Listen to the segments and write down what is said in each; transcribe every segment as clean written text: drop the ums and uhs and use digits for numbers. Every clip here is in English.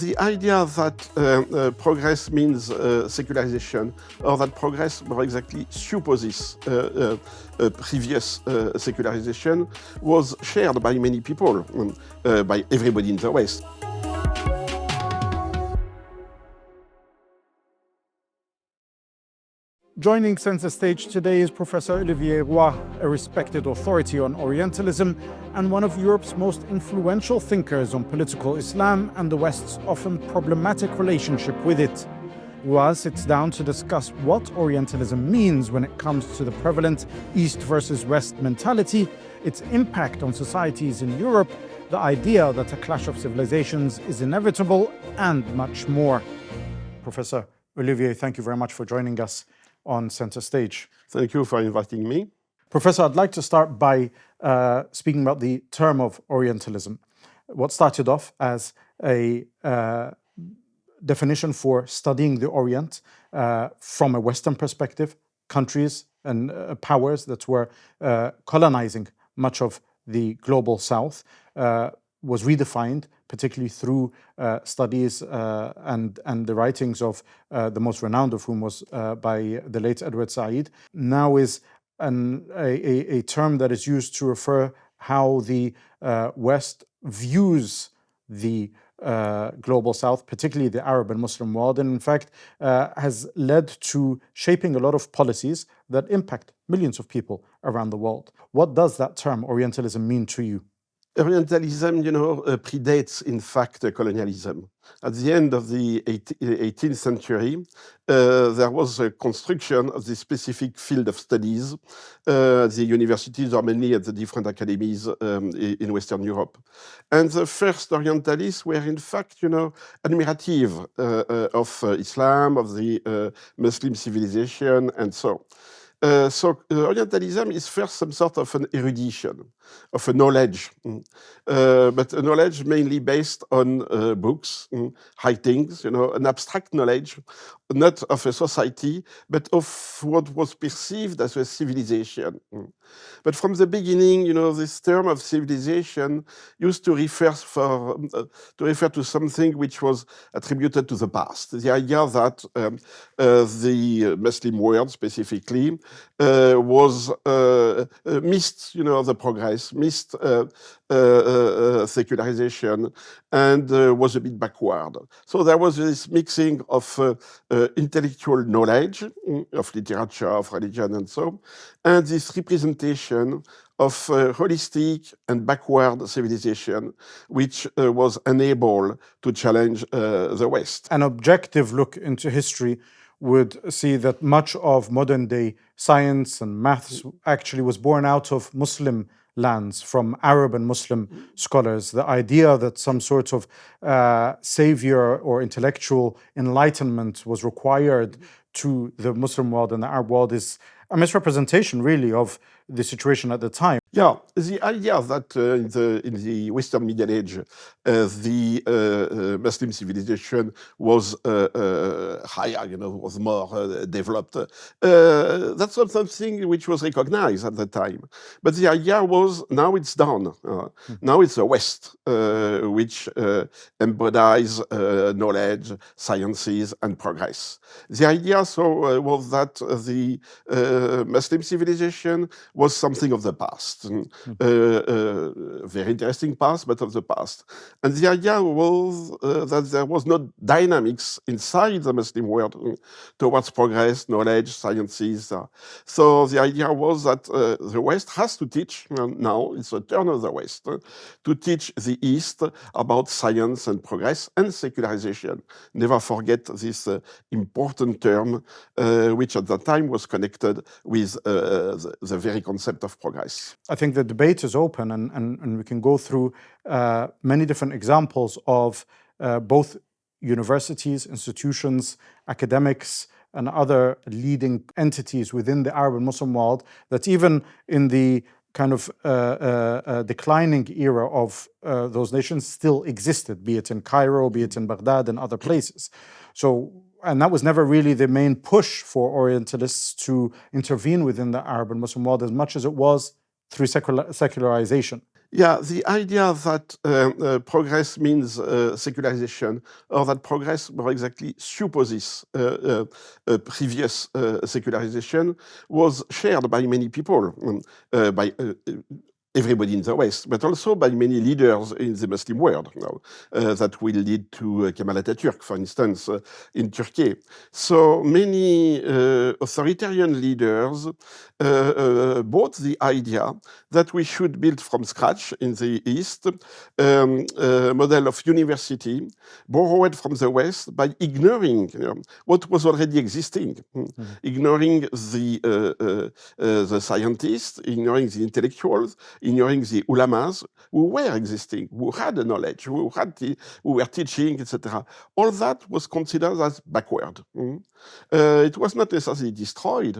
The idea that progress means secularization, or that progress more exactly supposes previous secularization, was shared by many people, by everybody in the West. Joining Center Stage today is Professor Olivier Roy, a respected authority on Orientalism and one of Europe's most influential thinkers on political Islam and the West's often problematic relationship with it. Roy sits down to discuss what Orientalism means when it comes to the prevalent East versus West mentality, its impact on societies in Europe, the idea that a clash of civilizations is inevitable, and much more. Professor Olivier, thank you very much for joining us on Center Stage. Thank you for inviting me. Professor, I'd like to start by speaking about the term of Orientalism. What started off as a definition for studying the Orient from a Western perspective, countries and powers that were colonizing much of the global South, was redefined, particularly through studies and the writings of the most renowned of whom was by the late Edward Said, now is a term that is used to refer how the West views the global South, particularly the Arab and Muslim world, and in fact has led to shaping a lot of policies that impact millions of people around the world. What does that term Orientalism mean to you? Orientalism, predates, in fact, colonialism. At the end of the 18th century, there was a construction of this specific field of studies, the universities, or mainly at the different academies in Western Europe. And the first Orientalists were, in fact, admirative of Islam, of the Muslim civilization, and so. So Orientalism is first some sort of an erudition, of a knowledge, but a knowledge mainly based on books, writings, an abstract knowledge, not of a society, but of what was perceived as a civilization. But from the beginning, this term of civilization used to refer to something which was attributed to the past. The idea that the Muslim world specifically was missed, the progress, missed secularization, and was a bit backward. So there was this mixing of intellectual knowledge, of literature, of religion, and so, and this representation of holistic and backward civilization, which was unable to challenge the West. An objective look into history would see that much of modern-day science and maths actually was born out of Muslim lands, from Arab and Muslim scholars. The idea that some sort of savior or intellectual enlightenment was required to the Muslim world and the Arab world is a misrepresentation, really, of the situation at the time. Yeah, the idea that in the Western Middle Age, the Muslim civilization was higher, was more developed. That's not something which was recognized at the time. But the idea was, now it's done. Now it's the West, which embodies knowledge, sciences, and progress. The idea was that the Muslim civilization was something of the past. Very interesting past, but of the past. And the idea was that there was no dynamics inside the Muslim world towards progress, knowledge, sciences. So the idea was that the West has to teach, now it's the turn of the West, to teach the East about science and progress and secularization. Never forget this important term, which at that time was connected with the very concept of progress. I think the debate is open, and we can go through many different examples of both universities, institutions, academics, and other leading entities within the Arab and Muslim world that even in the kind of declining era of those nations still existed, be it in Cairo, be it in Baghdad and other places. And that was never really the main push for Orientalists to intervene within the Arab and Muslim world as much as it was through secularization. Yeah, the idea that progress means secularization, or that progress more exactly supposes previous secularization, was shared by many people, by everybody in the West, but also by many leaders in the Muslim world, that will lead to Kemal Atatürk, for instance, in Turkey. So many authoritarian leaders brought the idea that we should build from scratch in the East a model of university borrowed from the West by ignoring what was already existing, ignoring the scientists, ignoring the intellectuals, ignoring the ulamas who were existing, who had the knowledge, who were teaching, etc. All that was considered as backward. It was not necessarily destroyed,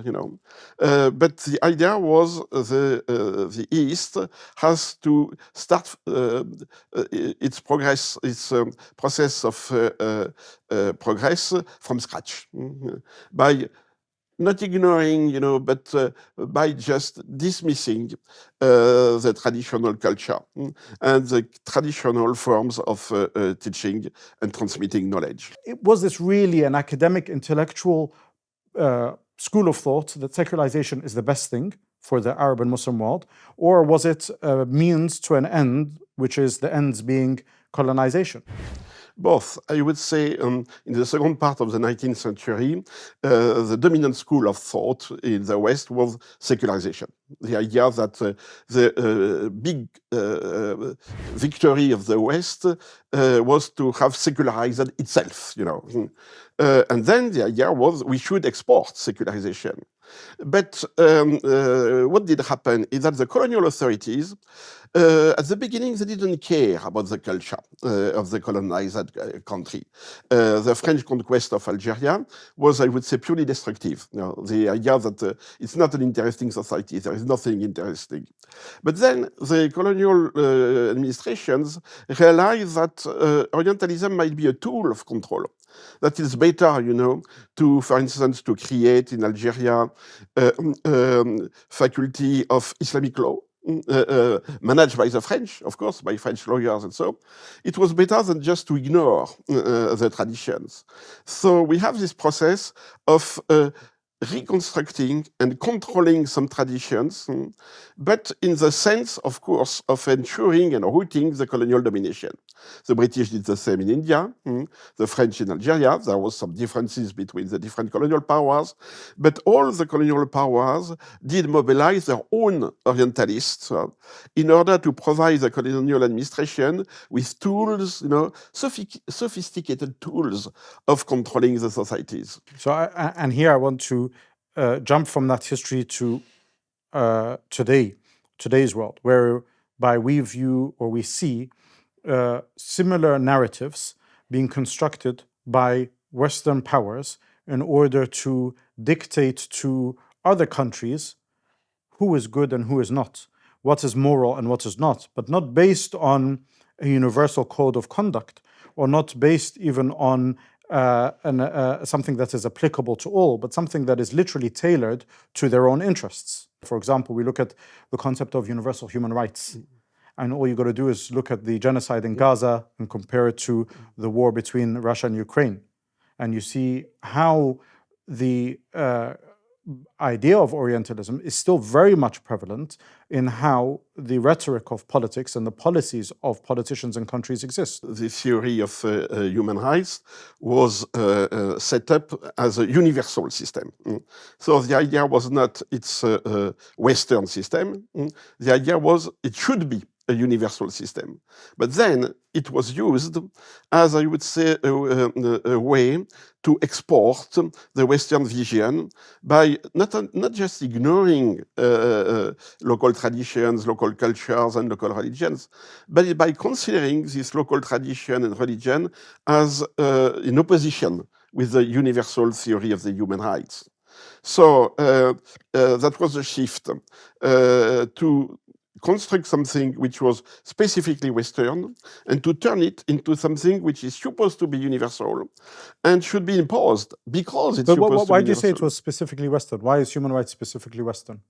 but the idea was the East has to start its progress, its process of progress from scratch by not ignoring, but by just dismissing the traditional culture and the traditional forms of teaching and transmitting knowledge. Was this really an academic, intellectual school of thought that secularization is the best thing for the Arab and Muslim world, or was it a means to an end, which is the ends being colonization? Both. I would say in the second part of the 19th century, the dominant school of thought in the West was secularization. The idea that the big victory of the West was to have secularized itself, and then the idea was we should export secularization. But what did happen is that the colonial authorities, at the beginning, they didn't care about the culture of the colonized country. The French conquest of Algeria was, I would say, purely destructive. The idea that it's not an interesting society, there is nothing interesting. But then the colonial administrations realized that Orientalism might be a tool of control. That is better, to, for instance, to create in Algeria faculty of Islamic law, managed by the French, of course, by French lawyers and so. It was better than just to ignore the traditions. So we have this process of reconstructing and controlling some traditions, but in the sense, of course, of ensuring and rooting the colonial domination. The British did the same in India, the French in Algeria. There was some differences between the different colonial powers, but all the colonial powers did mobilize their own Orientalists in order to provide the colonial administration with tools, sophisticated tools of controlling the societies. So, and here I want to jump from that history to today's world, whereby we view or we see similar narratives being constructed by Western powers in order to dictate to other countries who is good and who is not, what is moral and what is not, but not based on a universal code of conduct, or not based even on something that is applicable to all, but something that is literally tailored to their own interests. For example, we look at the concept of universal human rights. And all you got to do is look at the genocide in Gaza and compare it to the war between Russia and Ukraine. And you see how the idea of Orientalism is still very much prevalent in how the rhetoric of politics and the policies of politicians and countries exist. The theory of human rights was set up as a universal system. So the idea was not it's a Western system. The idea was it should be a universal system. But then it was used as, I would say, a way to export the Western vision by not just ignoring local traditions, local cultures, and local religions, but by considering this local tradition and religion as in opposition with the universal theory of the human rights. So that was a shift to construct something which was specifically Western and to turn it into something which is supposed to be universal and should be imposed because it's supposed to be universal. Why do you say it was specifically Western? Why is human rights specifically Western?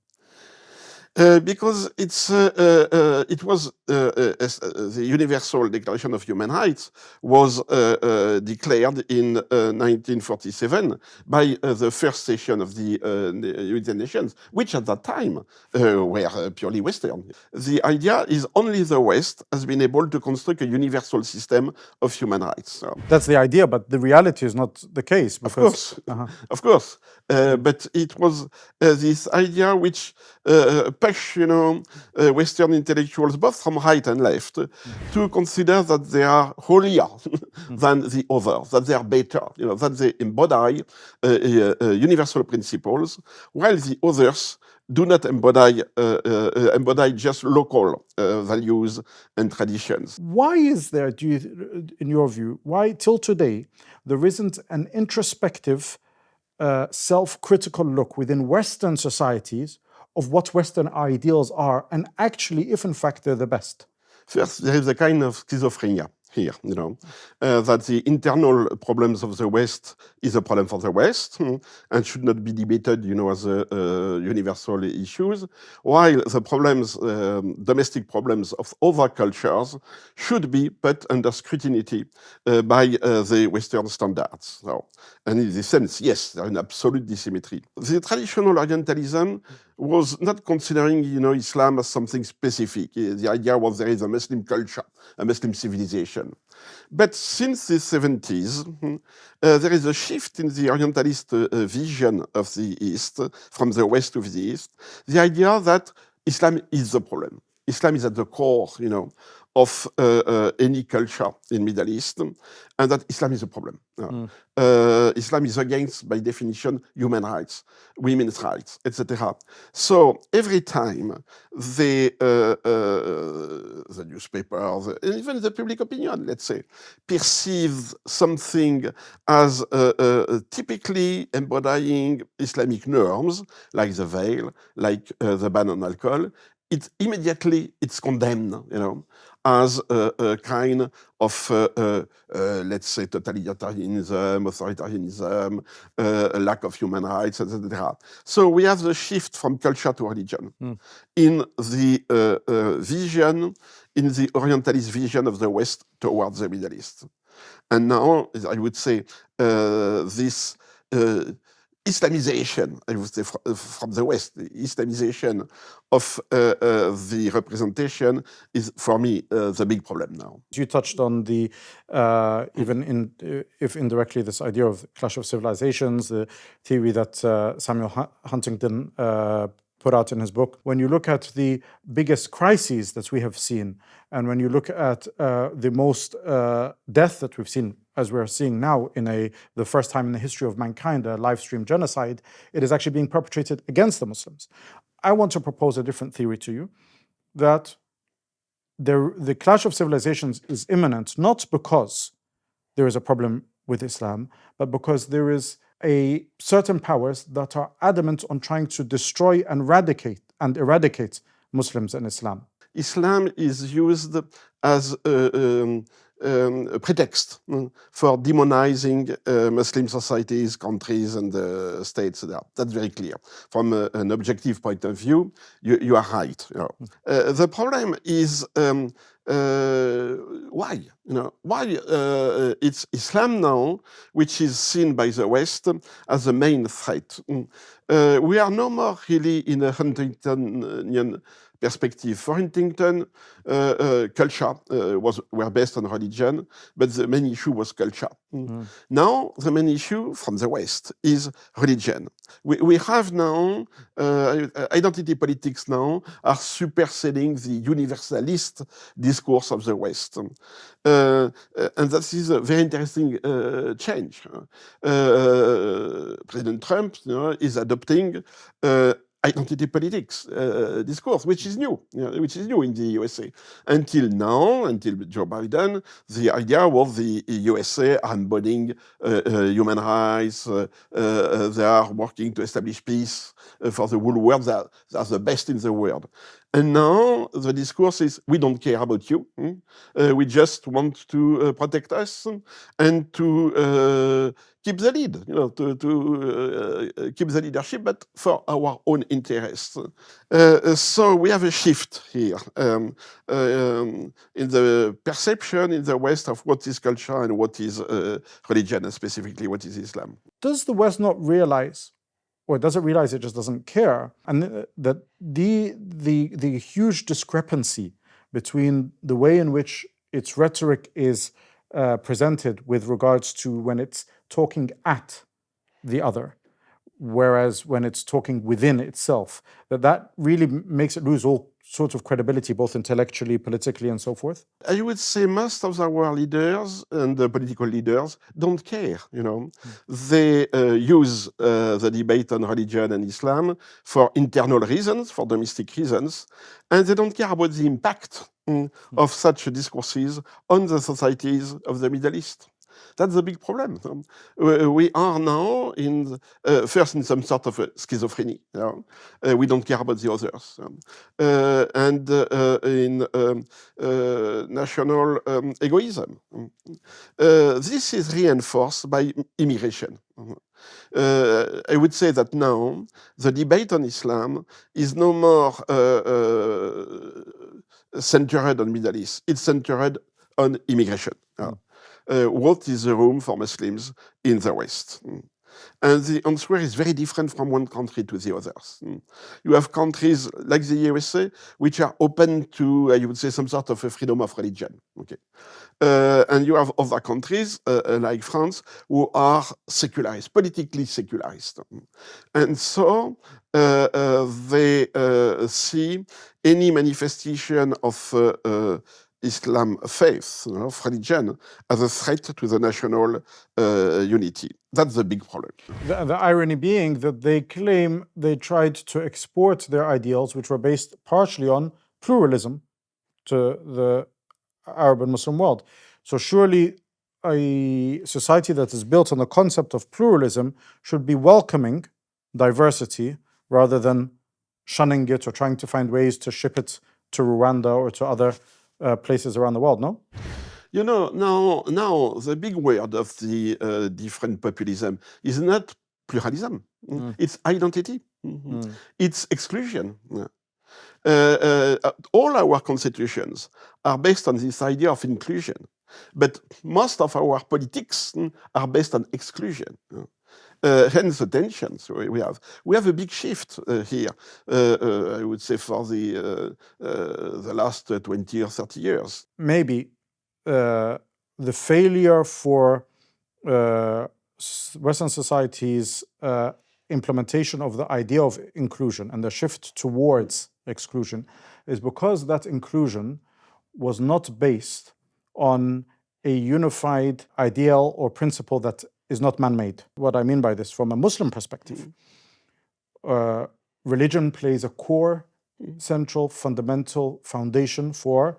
Because it was the Universal Declaration of Human Rights was declared in 1947 by the first session of the United Nations, which at that time were purely Western. The idea is only the West has been able to construct a universal system of human rights. So, That's the idea, but the reality is not the case. Because, of course. But it was this idea which pushed, Western intellectuals, both from right and left, to consider that they are holier than the others, that they are better, that they embody universal principles, while the others do not embody just local values and traditions. Why is there, in your view, why till today there isn't an introspective, self-critical look within Western societies of what Western ideals are, and actually, if in fact they're the best? First, there is a kind of schizophrenia here, that the internal problems of the West is a problem for the West and should not be debated, as universal issues, while the problems, domestic problems of other cultures should be put under scrutiny by the Western standards. So, and in this sense, yes, there is an absolute dissymmetry. The traditional Orientalism was not considering, Islam as something specific. The idea was there is a Muslim culture, a Muslim civilization. But since the 70s, there is a shift in the Orientalist vision of the East, from the West to the East, the idea that Islam is the problem. Islam is at the core, of any culture in Middle East, and that Islam is a problem. Islam is against, by definition, human rights, women's rights, etc. So every time the newspapers, and even the public opinion, let's say, perceives something as typically embodying Islamic norms, like the veil, like the ban on alcohol, it's condemned, as a kind of, let's say, totalitarianism, authoritarianism, lack of human rights, etc. So we have the shift from culture to religion in the vision, in the Orientalist vision of the West towards the Middle East. And now, I would say, this Islamization, I would say, from the West, the Islamization of the representation is, for me, the big problem now. You touched on the, if indirectly, this idea of clash of civilizations, the theory that Samuel Huntington put out in his book. When you look at the biggest crises that we have seen, and when you look at the most death that we've seen, as we're seeing now in the first time in the history of mankind, a live stream genocide, it is actually being perpetrated against the Muslims. I want to propose a different theory to you, that the clash of civilizations is imminent, not because there is a problem with Islam, but because there is a certain powers that are adamant on trying to destroy and eradicate Muslims and Islam. Islam is used as a pretext for demonizing Muslim societies, countries, and states. That's very clear. From an objective point of view, you are right. The problem is why? Why it's Islam now which is seen by the West as the main threat. We are no more really in a Huntingtonian perspective. For Huntington, culture were based on religion, but the main issue was culture. Now, the main issue from the West is religion. We have now, identity politics now are superseding the universalist discourse of the West. And that is a very interesting change. President Trump is adopting identity politics discourse, which is new in the USA. Until now, until Joe Biden, the idea was the USA are embodying human rights, they are working to establish peace for the whole world, they are the best in the world. And now the discourse is, we don't care about you. We just want to protect us and to keep the lead, to keep the leadership, but for our own interests. So we have a shift here in the perception in the West of what is culture and what is religion, and specifically what is Islam. Does the West not realize, or does it realize it just doesn't care, and that the huge discrepancy between the way in which its rhetoric is presented with regards to when it's talking at the other, whereas when it's talking within itself, that really makes it lose all sorts of credibility, both intellectually, politically, and so forth? I would say most of our leaders and the political leaders don't care, They use the debate on religion and Islam for internal reasons, for domestic reasons, and they don't care about the impact of such discourses on the societies of the Middle East. That's the big problem. We are now first in some sort of schizophrenia. We don't care about the others. And in national egoism. This is reinforced by immigration. I would say that now the debate on Islam is no more centered on Middle East. It's centered on immigration. What is the room for Muslims in the West? And the answer is very different from one country to the others. You have countries like the USA, which are open to, I would say, some sort of a freedom of religion. Okay. And you have other countries, like France, who are secularized, politically secularized. And so they see any manifestation of Islam faith, of religion, as a threat to the national unity. That's the big problem. The irony being that they claim they tried to export their ideals, which were based partially on pluralism, to the Arab and Muslim world. So surely a society that is built on the concept of pluralism should be welcoming diversity rather than shunning it or trying to find ways to ship it to Rwanda or to other places around the world, no? Now the big word of the different populism is not pluralism. It's identity. It's exclusion. All our constitutions are based on this idea of inclusion, but most of our politics are based on exclusion. Hence the tensions we have. We have a big shift here, I would say, for the last 20 or 30 years. Maybe the failure for Western society's implementation of the idea of inclusion and the shift towards exclusion is because that inclusion was not based on a unified ideal or principle that is not man-made. What I mean by this, from a Muslim perspective, religion plays a core, central, fundamental foundation for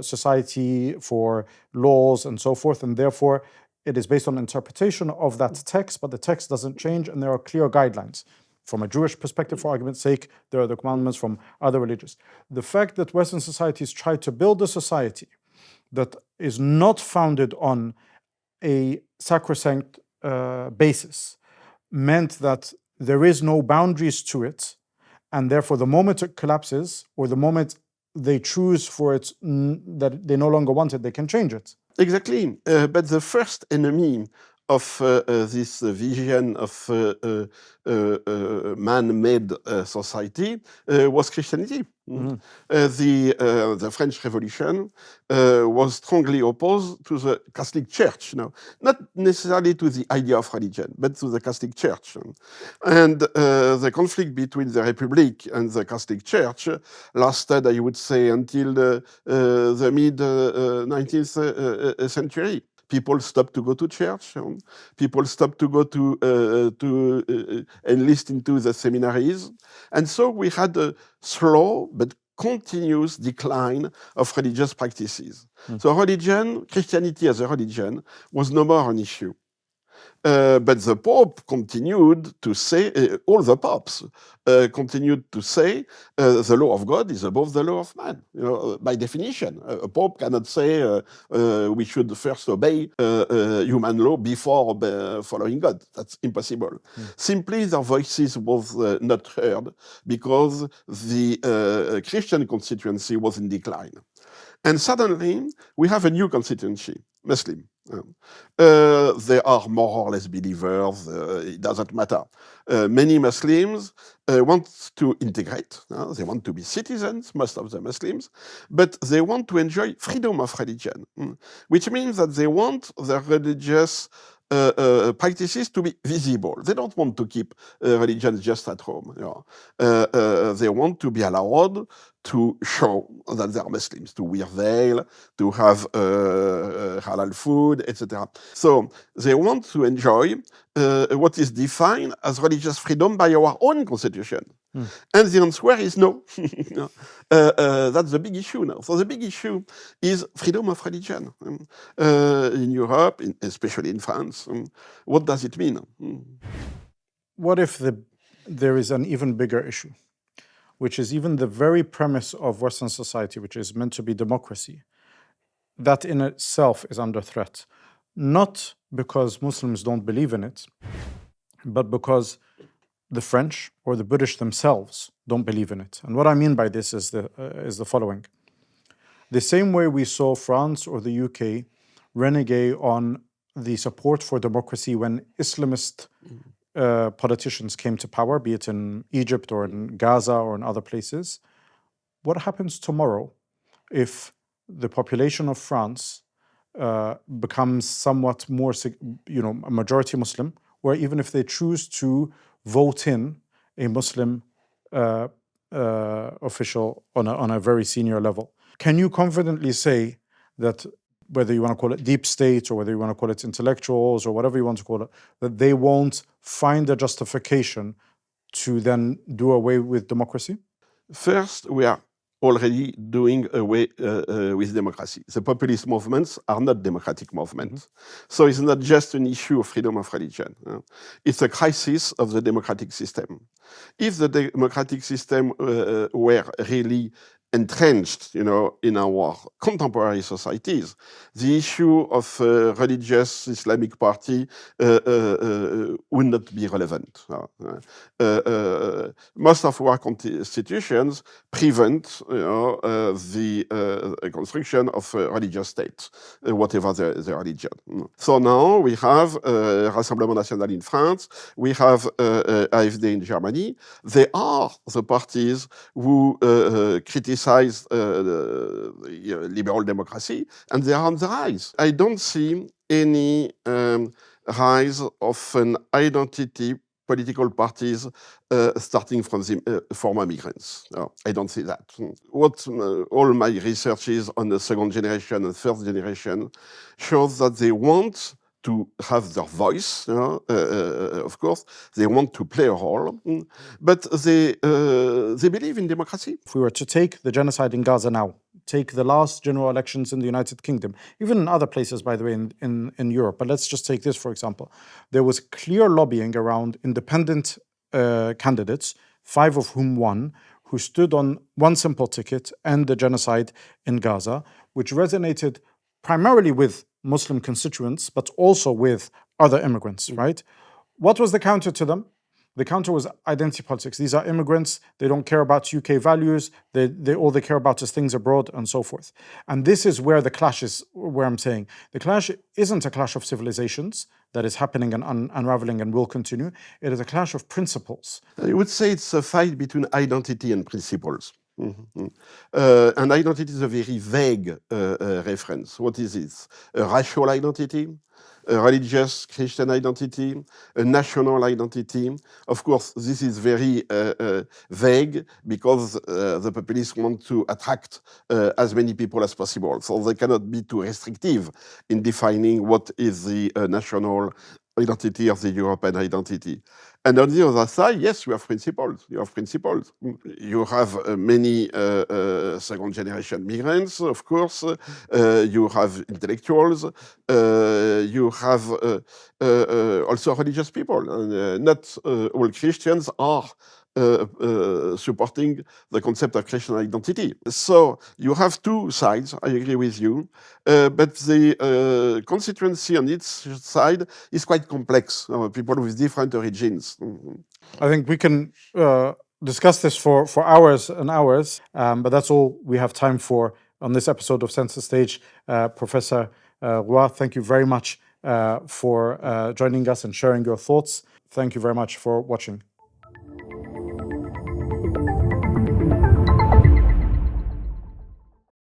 society, for laws, and so forth, and therefore it is based on interpretation of that text, but the text doesn't change, and there are clear guidelines. From a Jewish perspective, for argument's sake, there are the commandments from other religions. The fact that Western societies try to build a society that is not founded on a sacrosanct basis meant that there is no boundaries to it, and therefore the moment it collapses or the moment they choose for it that they no longer want it, they can change it. Exactly. But the first enemy of this vision of man-made society was Christianity. The French Revolution was strongly opposed to the Catholic Church, not necessarily to the idea of religion, but to the Catholic Church. And the conflict between the Republic and the Catholic Church lasted, I would say, until the mid-19th century. People stopped to go to church. People stopped to go to enlist into the seminaries. And so we had a slow but continuous decline of religious practices. So religion, Christianity as a religion, was no more an issue. But the Pope continued to say, all the popes continued to say, the law of God is above the law of man. By definition, a Pope cannot say we should first obey human law before following God. That's impossible. Simply, their voices was not heard because the Christian constituency was in decline. And suddenly, we have a new constituency, Muslim. They are more or less believers, it doesn't matter. Many Muslims want to integrate, they want to be citizens, most of the Muslims, but they want to enjoy freedom of religion, which means that they want their religious practices to be visible. They don't want to keep religion just at home. They want to be allowed to show that they are Muslims, to wear veil, to have halal food, etc. So they want to enjoy what is defined as religious freedom by our own constitution. And the answer is no. That's the big issue now. So the big issue is freedom of religion. In Europe, especially in France, what does it mean? What if there is an even bigger issue, which is even the very premise of Western society, which is meant to be democracy, that in itself is under threat, not because Muslims don't believe in it, but because the French or the British themselves don't believe in it. And what I mean by this is the following. The same way we saw France or the UK renegade on the support for democracy when Islamist politicians came to power, be it in Egypt or in Gaza or in other places, what happens tomorrow if the population of France becomes somewhat more, a majority Muslim, or even if they choose to vote in a Muslim official on a very senior level? Can you confidently say that, whether you want to call it deep state or whether you want to call it intellectuals or whatever you want to call it, that they won't find a justification to then do away with democracy? First, we are already doing away with democracy. The populist movements are not democratic movements. So it's not just an issue of freedom of religion. It's a crisis of the democratic system. If the democratic system were really entrenched, in our contemporary societies, the issue of religious Islamic party would not be relevant. Most of our constitutions prevent, the construction of religious states, whatever the religion. So now we have Rassemblement National in France, we have AfD in Germany. They are the parties who criticize liberal democracy, and they are on the rise. I don't see any rise of an identity political parties starting from the former migrants. No, I don't see that. What all my research is on the second generation and third generation shows that they want to have their voice, of course, they want to play a role, but they believe in democracy. If we were to take the genocide in Gaza now, take the last general elections in the United Kingdom, even in other places, by the way, in Europe, but let's just take this, for example. There was clear lobbying around independent candidates, 5 of whom won, who stood on one simple ticket: end the genocide in Gaza, which resonated primarily with Muslim constituents, but also with other immigrants, right? What was the counter to them? The counter was identity politics. These are immigrants. They don't care about UK values. All they care about is things abroad and so forth. And this is where the clash is, where I'm saying the clash isn't a clash of civilizations that is happening and unraveling and will continue. It is a clash of principles. I would say it's a fight between identity and principles. And identity is a very vague reference. What is it? A racial identity, a religious Christian identity, a national identity. Of course, this is very vague because the populists want to attract as many people as possible. So they cannot be too restrictive in defining what is the national identity of the European identity. And on the other side, yes, you have principles. You have principles. You have many second-generation migrants, of course. You have intellectuals. You have also religious people. Not all Christians are supporting the concept of Christian identity. So you have two sides, I agree with you, but the constituency on each side is quite complex, people with different origins. I think we can discuss this for hours and hours, but that's all we have time for on this episode of Center Stage. Professor Roy, thank you very much for joining us and sharing your thoughts. Thank you very much for watching.